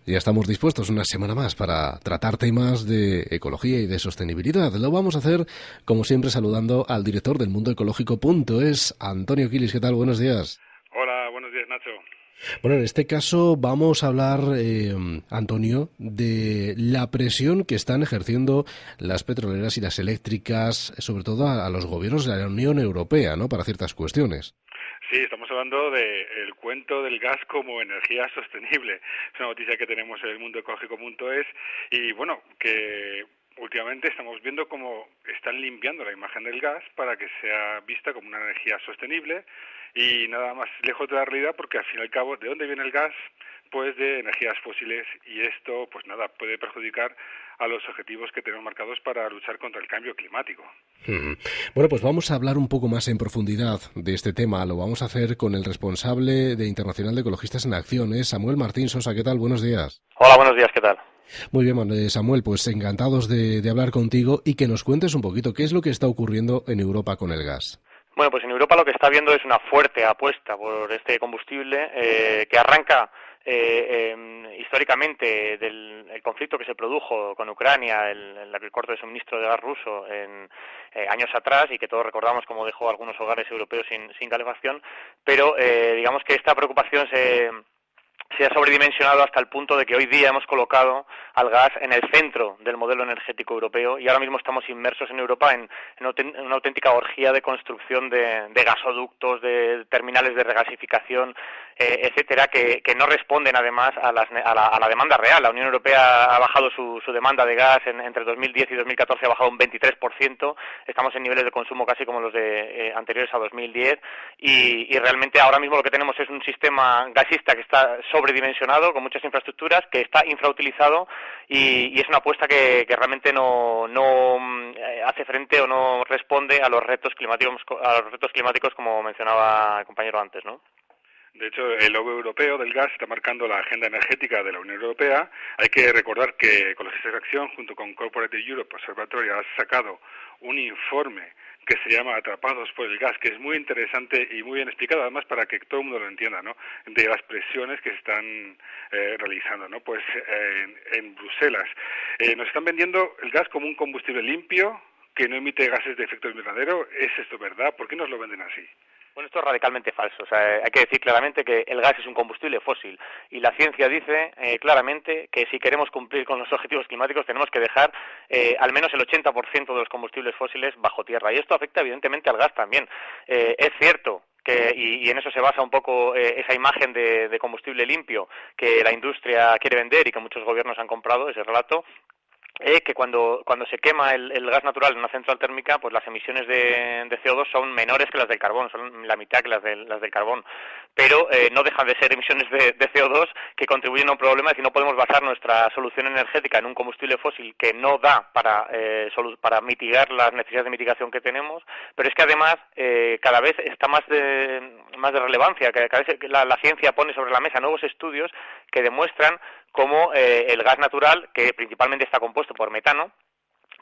Ya estamos dispuestos una semana más para tratar temas de ecología y de sostenibilidad. Lo vamos a hacer, como siempre, saludando al director del mundoecológico.es, Antonio Quilis. ¿Qué tal? Buenos días. Hola, buenos días, Nacho. Bueno, en este caso vamos a hablar, Antonio, de la presión que están ejerciendo las petroleras y las eléctricas, sobre todo a los gobiernos de la Unión Europea, ¿no?, para ciertas cuestiones. Sí, estamos hablando del cuento del gas como energía sostenible. Es una noticia que tenemos en el mundoecológico.es y bueno, que últimamente estamos viendo cómo están limpiando la imagen del gas para que sea vista como una energía sostenible y nada más lejos de la realidad, porque al fin y al cabo, ¿de dónde viene el gas? Pues de energías fósiles, y esto pues nada puede perjudicar a los objetivos que tenemos marcados para luchar contra el cambio climático. Mm. Bueno, pues vamos a hablar un poco más en profundidad de este tema. Lo vamos a hacer con el responsable de Internacional de Ecologistas en Acción, Samuel Martín Sosa. ¿Qué tal? Buenos días. Hola, buenos días, ¿qué tal? Muy bien, Samuel, pues encantados de hablar contigo y que nos cuentes un poquito qué es lo que está ocurriendo en Europa con el gas. Bueno, pues en Europa lo que está habiendo es una fuerte apuesta por este combustible que arranca históricamente del el conflicto que se produjo con Ucrania, el corte de suministro de gas ruso en años atrás, y que todos recordamos cómo dejó algunos hogares europeos sin calefacción, pero digamos que esta preocupación se ha sobredimensionado hasta el punto de que hoy día hemos colocado al gas en el centro del modelo energético europeo, y ahora mismo estamos inmersos en Europa en una auténtica orgía de construcción de gasoductos, de terminales de regasificación, etcétera, que no responden además a la demanda real. La Unión Europea ha bajado su demanda de gas entre 2010 y 2014, ha bajado un 23%, estamos en niveles de consumo casi como los de anteriores a 2010, y realmente ahora mismo lo que tenemos es un sistema gasista que está sobredimensionado, con muchas infraestructuras, que está infrautilizado, y es una apuesta que realmente no hace frente o no responde a los retos climáticos, como mencionaba el compañero antes, ¿no? De hecho, el lobby europeo del gas está marcando la agenda energética de la Unión Europea. Hay que recordar que Ecologistas de Acción, junto con Corporate Europe Observatory, ha sacado un informe que se llama Atrapados por el gas, que es muy interesante y muy bien explicado, además para que todo el mundo lo entienda, ¿no?, de las presiones que se están realizando, ¿no? Pues en Bruselas nos están vendiendo el gas como un combustible limpio que no emite gases de efecto invernadero. ¿Es esto verdad? ¿Por qué nos lo venden así? Bueno, esto es radicalmente falso. O sea, hay que decir claramente que el gas es un combustible fósil, y la ciencia dice claramente que si queremos cumplir con los objetivos climáticos tenemos que dejar al menos el 80% de los combustibles fósiles bajo tierra, y esto afecta evidentemente al gas también. Es cierto y en eso se basa un poco esa imagen de combustible limpio que la industria quiere vender y que muchos gobiernos han comprado, ese relato, que cuando se quema el gas natural en una central térmica, pues las emisiones de CO2 son menores que las del carbón, son la mitad que las del carbón, pero no dejan de ser emisiones de CO2 que contribuyen a un problema. Es decir, no podemos basar nuestra solución energética en un combustible fósil que no da para mitigar las necesidades de mitigación que tenemos, pero es que además cada vez está más de relevancia, que cada vez la ciencia pone sobre la mesa nuevos estudios que demuestran cómo el gas natural, que principalmente está compuesto por metano,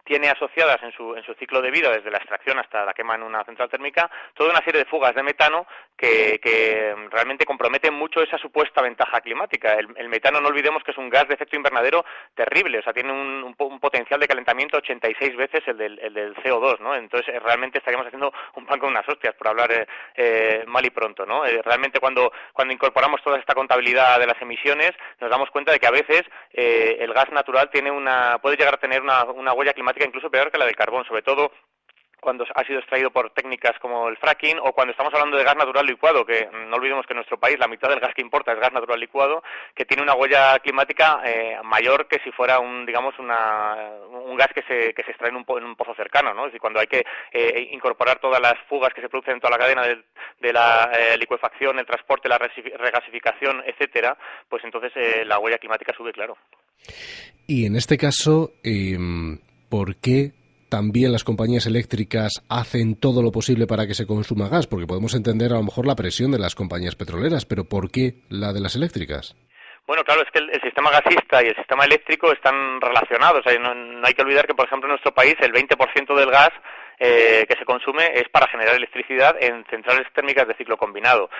tiene asociadas en su ciclo de vida, desde la extracción hasta la quema en una central térmica, toda una serie de fugas de metano que realmente comprometen mucho esa supuesta ventaja climática. El metano, no olvidemos que es un gas de efecto invernadero terrible, o sea, tiene un potencial de calentamiento 86 veces el del CO2, ¿no? Entonces, realmente estaríamos haciendo un pan con unas hostias, por hablar mal y pronto, ¿no? Realmente cuando incorporamos toda esta contabilidad de las emisiones, nos damos cuenta de que a veces el gas natural puede llegar a tener una huella climática incluso peor que la del carbón, sobre todo cuando ha sido extraído por técnicas como el fracking, o cuando estamos hablando de gas natural licuado, que no olvidemos que en nuestro país la mitad del gas que importa es gas natural licuado, que tiene una huella climática mayor que si fuera un gas que se extrae en un pozo cercano, ¿no? Es decir, cuando hay que incorporar todas las fugas que se producen en toda la cadena de la licuefacción, el transporte, la regasificación, etcétera, pues entonces la huella climática sube, claro. Y en este caso, ¿por qué también las compañías eléctricas hacen todo lo posible para que se consuma gas? Porque podemos entender a lo mejor la presión de las compañías petroleras, pero ¿por qué la de las eléctricas? Bueno, claro, es que el sistema gasista y el sistema eléctrico están relacionados. No hay que olvidar que, por ejemplo, en nuestro país el 20% del gas que se consume es para generar electricidad en centrales térmicas de ciclo combinado.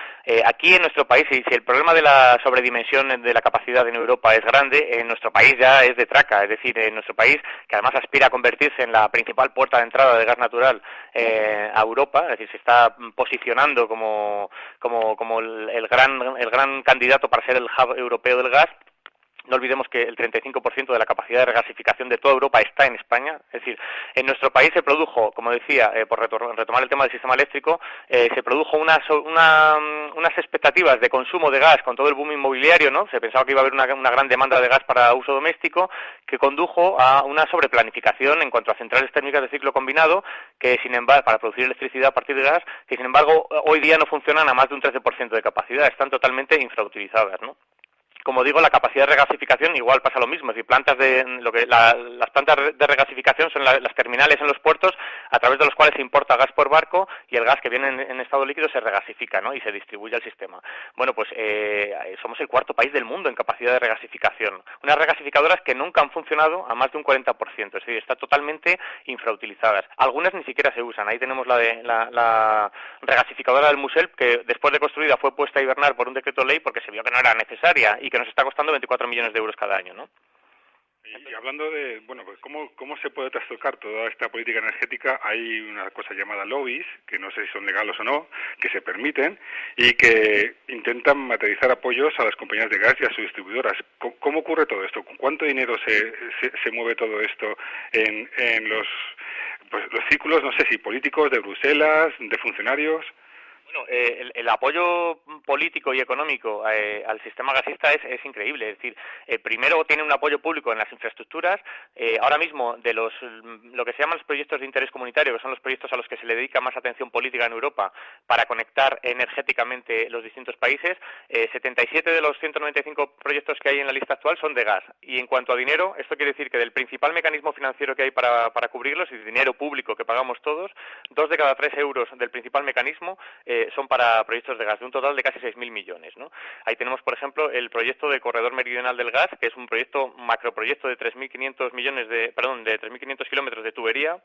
Aquí en nuestro país, si el problema de la sobredimensión de la capacidad en Europa es grande, en nuestro país ya es de traca, es decir, en nuestro país, que además aspira a convertirse en la principal puerta de entrada de gas natural a Europa, es decir, se está posicionando como el gran candidato para ser el hub europeo del gas. No olvidemos que el 35% de la capacidad de regasificación de toda Europa está en España. Es decir, en nuestro país se produjo, como decía, por retomar el tema del sistema eléctrico, se produjo unas expectativas de consumo de gas con todo el boom inmobiliario, ¿no? Se pensaba que iba a haber una gran demanda de gas para uso doméstico, que condujo a una sobreplanificación en cuanto a centrales térmicas de ciclo combinado, que sin embargo, para producir electricidad a partir de gas, que sin embargo hoy día no funcionan a más de un 13% de capacidad, están totalmente infrautilizadas, ¿no? Como digo, la capacidad de regasificación igual pasa lo mismo, es decir, las plantas de regasificación son las terminales en los puertos a través de los cuales se importa gas por barco y el gas que viene en estado líquido se regasifica, ¿no? Y se distribuye al sistema. Bueno, pues somos el cuarto país del mundo en capacidad de regasificación. Unas regasificadoras que nunca han funcionado a más de un 40%, es decir, están totalmente infrautilizadas. Algunas ni siquiera se usan. Ahí tenemos la regasificadora del Musel, que después de construida fue puesta a hibernar por un decreto ley porque se vio que no era necesaria y que nos está costando 24 millones de euros cada año, ¿no? Y hablando de, bueno, pues ¿cómo se puede trastocar toda esta política energética? Hay una cosa llamada lobbies, que no sé si son legales o no, que se permiten y que intentan materializar apoyos a las compañías de gas y a sus distribuidoras. ¿Cómo ocurre todo esto? ¿Con cuánto dinero se mueve todo esto en los círculos, no sé si políticos, de Bruselas, de funcionarios? Bueno, el apoyo político y económico al sistema gasista es increíble. Es decir, primero tiene un apoyo público en las infraestructuras. Ahora mismo, de lo que se llaman los proyectos de interés comunitario, que son los proyectos a los que se le dedica más atención política en Europa para conectar energéticamente los distintos países, 77 de los 195 proyectos que hay en la lista actual son de gas. Y en cuanto a dinero, esto quiere decir que del principal mecanismo financiero que hay para cubrirlos, y dinero público que pagamos todos, 2 de cada 3 euros del principal mecanismo son para proyectos de gas, de un total de casi 6.000 millones, ¿no? Ahí tenemos, por ejemplo, el proyecto de Corredor Meridional del Gas, que es un macroproyecto de 3.500 kilómetros de tubería,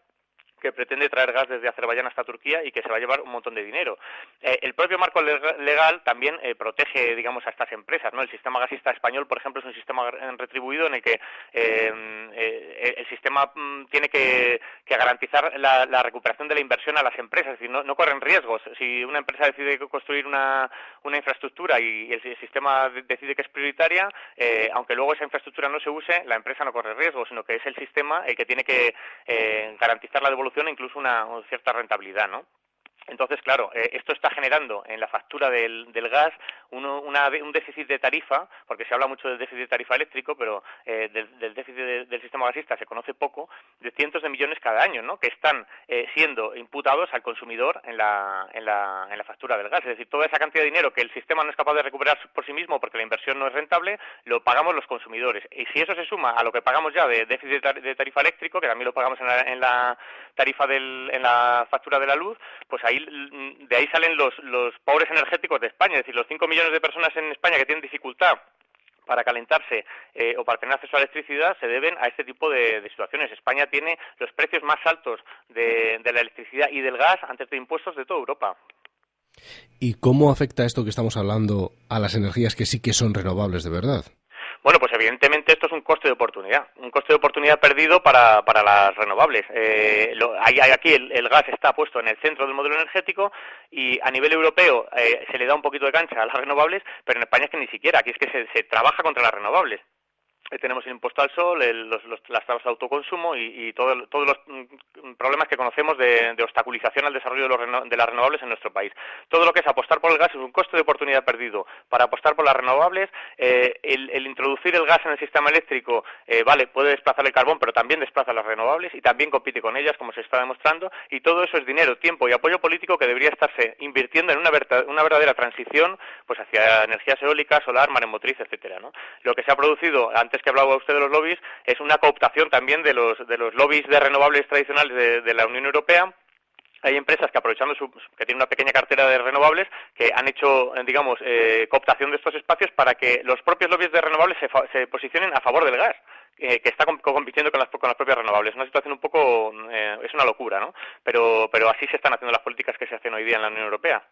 que pretende traer gas desde Azerbaiyán hasta Turquía y que se va a llevar un montón de dinero. El propio marco legal también protege, digamos, a estas empresas, ¿no? El sistema gasista español, por ejemplo, es un sistema retribuido en el que el sistema tiene que garantizar la recuperación de la inversión a las empresas, es decir, no corren riesgos. Si una empresa decide construir una infraestructura y el sistema decide que es prioritaria, aunque luego esa infraestructura no se use, la empresa no corre riesgos, sino que es el sistema el que tiene que garantizar la devolución e incluso una cierta rentabilidad, ¿no? Entonces, claro, esto está generando en la factura del gas un déficit de tarifa, porque se habla mucho del déficit de tarifa eléctrico, pero del déficit del sistema gasista se conoce poco, de cientos de millones cada año, ¿no? Que están siendo imputados al consumidor en la factura del gas. Es decir, toda esa cantidad de dinero que el sistema no es capaz de recuperar por sí mismo porque la inversión no es rentable, lo pagamos los consumidores. Y si eso se suma a lo que pagamos ya de déficit de tarifa eléctrico, que también lo pagamos en la tarifa en la factura de la luz, pues de ahí salen los pobres energéticos de España, es decir, los 5 millones de personas en España que tienen dificultad para calentarse o para tener acceso a electricidad se deben a este tipo de situaciones. España tiene los precios más altos de la electricidad y del gas antes de impuestos de toda Europa. ¿Y cómo afecta esto que estamos hablando a las energías que sí que son renovables de verdad? Bueno, pues evidentemente esto es un coste de oportunidad perdido para las renovables. Aquí el gas está puesto en el centro del modelo energético y a nivel europeo se le da un poquito de cancha a las renovables, pero en España es que ni siquiera, aquí es que se trabaja contra las renovables. Tenemos el impuesto al sol, las tasas de autoconsumo y todos los problemas que conocemos de obstaculización al desarrollo de las renovables en nuestro país. Todo lo que es apostar por el gas es un coste de oportunidad perdido. Para apostar por las renovables, el introducir el gas en el sistema eléctrico, puede desplazar el carbón, pero también desplaza las renovables y también compite con ellas, como se está demostrando, y todo eso es dinero, tiempo y apoyo político que debería estarse invirtiendo en una verdadera transición pues hacia energías eólicas, solar, maremotriz, etcétera, ¿no? Lo que se ha producido antes que hablaba usted de los lobbies, es una cooptación también de los lobbies de renovables tradicionales de la Unión Europea. Hay empresas que aprovechando que tienen una pequeña cartera de renovables que han hecho, digamos, cooptación de estos espacios para que los propios lobbies de renovables se posicionen a favor del gas, que está compitiendo con las propias renovables. Es una situación un poco, es una locura, ¿no? Pero así se están haciendo las políticas que se hacen hoy día en la Unión Europea.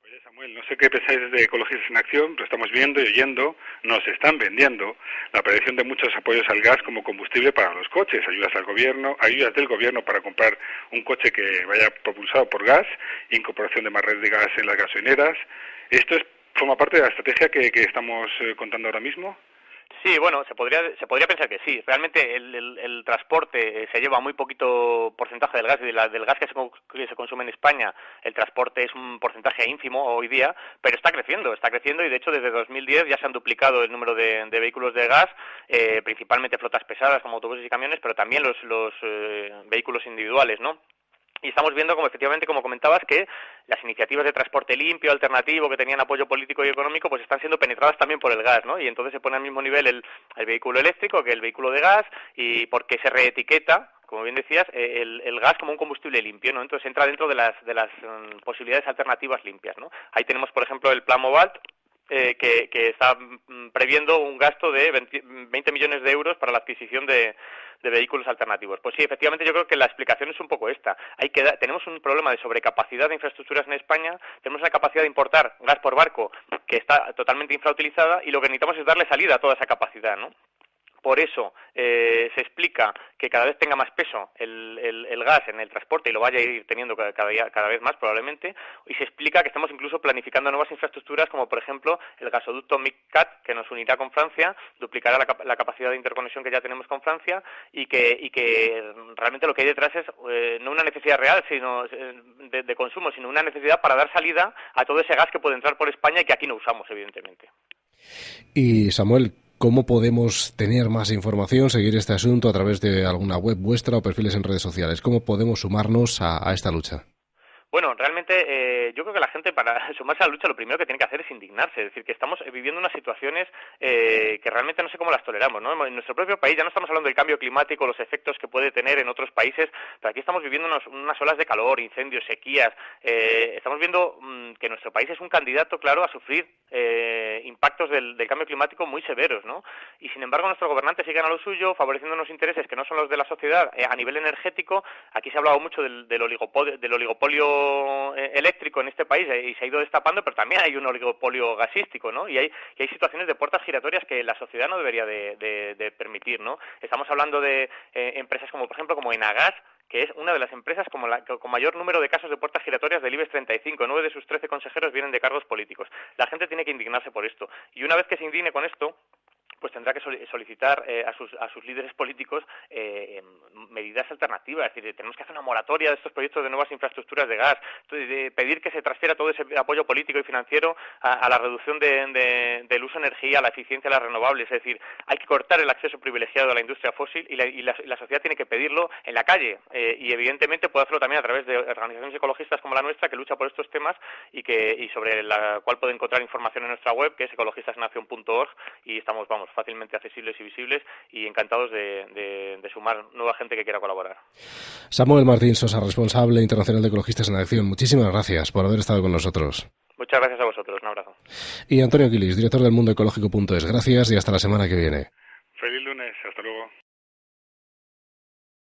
Oye, Samuel, no sé qué pensáis de Ecologistas en Acción, pero estamos viendo y oyendo, nos están vendiendo la aparición de muchos apoyos al gas como combustible para los coches, ayudas del gobierno para comprar un coche que vaya propulsado por gas, incorporación de más red de gas en las gasolineras. ¿Esto forma parte de la estrategia que estamos contando ahora mismo? Sí, bueno, se podría pensar que sí. Realmente el transporte se lleva muy poquito porcentaje del gas, del gas que se consume en España. El transporte es un porcentaje ínfimo hoy día, pero está creciendo y de hecho desde 2010 ya se han duplicado el número de vehículos de gas, principalmente flotas pesadas como autobuses y camiones, pero también los vehículos individuales, ¿no? Y estamos viendo, como efectivamente, como comentabas, que las iniciativas de transporte limpio, alternativo, que tenían apoyo político y económico, pues están siendo penetradas también por el gas, ¿no? Y entonces se pone al mismo nivel el vehículo eléctrico que el vehículo de gas, y porque se reetiqueta, como bien decías, el gas como un combustible limpio, ¿no? Entonces entra dentro de las posibilidades alternativas limpias, ¿no? Ahí tenemos, por ejemplo, el Plan Mobalt, que está previendo un gasto de 20 millones de euros para la adquisición de vehículos alternativos. Pues sí, efectivamente yo creo que la explicación es un poco esta. Tenemos un problema de sobrecapacidad de infraestructuras en España, tenemos una capacidad de importar gas por barco que está totalmente infrautilizada y lo que necesitamos es darle salida a toda esa capacidad, ¿no? Por eso se explica que cada vez tenga más peso el gas en el transporte y lo vaya a ir teniendo cada vez más probablemente, y se explica que estamos incluso planificando nuevas infraestructuras como por ejemplo el gasoducto MidCat, que nos unirá con Francia, duplicará la capacidad de interconexión que ya tenemos con Francia, y que realmente lo que hay detrás es no una necesidad real sino de consumo, sino una necesidad para dar salida a todo ese gas que puede entrar por España y que aquí no usamos, evidentemente. Y Samuel, ¿cómo podemos tener más información, seguir este asunto a través de alguna web vuestra o perfiles en redes sociales? ¿Cómo podemos sumarnos a esta lucha? Bueno, realmente yo creo que la gente para sumarse a la lucha lo primero que tiene que hacer es indignarse, es decir, que estamos viviendo unas situaciones que realmente no sé cómo las toleramos, ¿no? En nuestro propio país ya no estamos hablando del cambio climático, los efectos que puede tener en otros países, pero aquí estamos viviendo unas olas de calor, incendios, sequías, estamos viendo que nuestro país es un candidato, claro, a sufrir impactos del cambio climático muy severos, ¿no? Y sin embargo nuestros gobernantes siguen a lo suyo, favoreciendo unos intereses que no son los de la sociedad a nivel energético. Aquí se ha hablado mucho del oligopolio eléctrico en este país y se ha ido destapando, pero también hay un oligopolio gasístico, ¿no? Y hay situaciones de puertas giratorias que la sociedad no debería de permitir, ¿no? Estamos hablando de empresas como, por ejemplo, como Enagas, que es una de las empresas con mayor número de casos de puertas giratorias del IBEX 35. 9 de sus 13 consejeros vienen de cargos políticos. La gente tiene que indignarse por esto. Y una vez que se indigne con esto, pues tendrá que solicitar a sus líderes políticos medidas alternativas. Es decir, tenemos que hacer una moratoria de estos proyectos de nuevas infraestructuras de gas, de pedir que se transfiera todo ese apoyo político y financiero a la reducción del uso de energía, a la eficiencia de las renovables. Es decir, hay que cortar el acceso privilegiado a la industria fósil y la sociedad tiene que pedirlo en la calle, y evidentemente puede hacerlo también a través de organizaciones ecologistas como la nuestra, que lucha por estos temas y sobre la cual puede encontrar información en nuestra web, que es ecologistasenacion.org, y estamos, fácilmente accesibles y visibles, y encantados de sumar nueva gente que quiera colaborar. Samuel Martín Sosa, responsable internacional de Ecologistas en Acción, muchísimas gracias por haber estado con nosotros. Muchas gracias a vosotros, un abrazo. Y Antonio Quilis, director del mundoecológico.es, gracias y hasta la semana que viene. Feliz lunes.